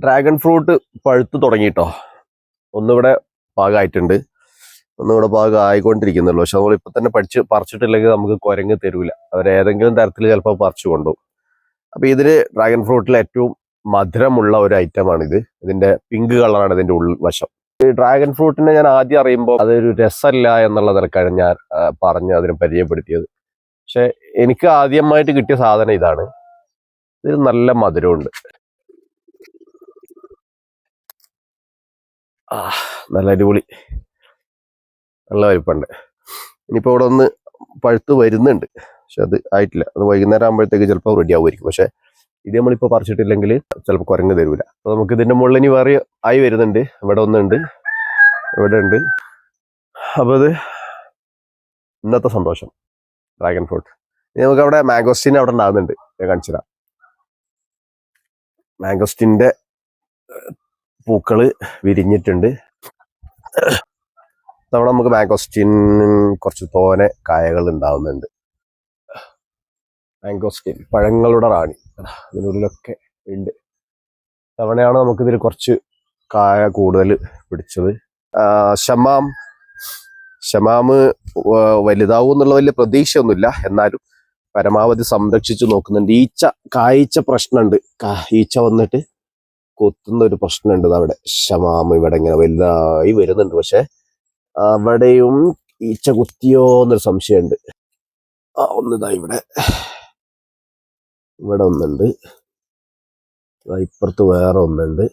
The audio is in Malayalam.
ഡ്രാഗൺ ഫ്രൂട്ട് പഴുത്ത് തുടങ്ങിയിട്ടോ. ഒന്നിവിടെ പാകമായിട്ടുണ്ട്, ഒന്നിവിടെ പാകമായിക്കൊണ്ടിരിക്കുന്നുള്ളൂ. പക്ഷെ നമ്മളിപ്പോൾ തന്നെ പറിച്ചിട്ടില്ലെങ്കിൽ നമുക്ക് കുരങ്ങ് തരൂല. അവരേതെങ്കിലും തരത്തിൽ ചിലപ്പോൾ പറിച്ചു കൊണ്ടുപോകും. അപ്പൊ ഇതില് ഡ്രാഗൺ ഫ്രൂട്ടിൽ ഏറ്റവും മധുരമുള്ള ഒരു ഐറ്റമാണിത്. ഇതിന്റെ പിങ്ക് കളറാണ് ഇതിന്റെ ഉൾവശം. ഈ ഡ്രാഗൺ ഫ്രൂട്ടിനെ ഞാൻ ആദ്യം അറിയുമ്പോൾ അതൊരു രസമല്ല എന്നുള്ള നിലക്കാണ് ഞാൻ പറഞ്ഞ് അതിനെ പരിചയപ്പെടുത്തിയത്. പക്ഷെ എനിക്ക് ആദ്യമായിട്ട് കിട്ടിയ സാധനം ഇതാണ്. ഇതിന് നല്ല മധുരമുണ്ട്. നല്ല അടിപൊളി, നല്ല വലിപ്പമുണ്ട്. ഇനിയിപ്പോൾ ഇവിടെ ഒന്ന് പഴുത്ത് വരുന്നുണ്ട്, പക്ഷെ അത് ആയിട്ടില്ല. അത് വൈകുന്നേരം ആകുമ്പോഴത്തേക്ക് ചിലപ്പോൾ റെഡി ആവുമായിരിക്കും. പക്ഷെ ഇത് നമ്മളിപ്പോൾ പറിച്ചിട്ടില്ലെങ്കിൽ ചിലപ്പോൾ കുരങ്ങ് തരൂല. അപ്പോൾ നമുക്ക് ഇതിന്റെ മുകളിൽ ഇനി വേറെ ആയി വരുന്നുണ്ട്. ഇവിടെ ഒന്നുണ്ട്, ഇവിടെ ഉണ്ട്. അപ്പോൾ ഇത് ഇന്നത്തെ സന്തോഷം ഡ്രാഗൺ ഫ്രൂട്ട്. ഇനി നമുക്ക് അവിടെ മാംഗോസ്റ്റീൻ അവിടെ ഉണ്ടാകുന്നുണ്ട്, ഞാൻ കാണിച്ചു തരാം. മാംഗോസ്റ്റീൻ്റെ പൂക്കള് വിരിഞ്ഞിട്ടുണ്ട്. തവണ നമുക്ക് മാംഗോസ്റ്റീൻ കുറച്ച് തോനെ കായകൾ ഉണ്ടാവുന്നുണ്ട്. മാംഗോസ്റ്റീൻ പഴങ്ങളുടെ റാണി ഇതിനുള്ളിലൊക്കെ ഉണ്ട്. തവണയാണ് നമുക്കിതിൽ കുറച്ച് കായ കൂടുതൽ പിടിച്ചത്. ഷമാമ് വലുതാവും എന്നുള്ള വലിയ പ്രതീക്ഷയൊന്നുമില്ല, എന്നാലും പരമാവധി സംരക്ഷിച്ചു നോക്കുന്നുണ്ട്. കായ്ച്ച പ്രശ്നമുണ്ട്. ഈച്ച വന്നിട്ട് കൊത്തുന്ന ഒരു പ്രശ്നമുണ്ട്. അവിടെ ഷമാമ് ഇവിടെ ഇങ്ങനെ വലുതായി വരുന്നുണ്ട്, പക്ഷെ അവിടെയും ഈച്ച കുത്തിയോ എന്നൊരു സംശയമുണ്ട്. ഒന്നിതാ ഇവിടെ ഒന്നുണ്ട്, ഇപ്പുറത്ത് വേറെ ഒന്നുണ്ട്.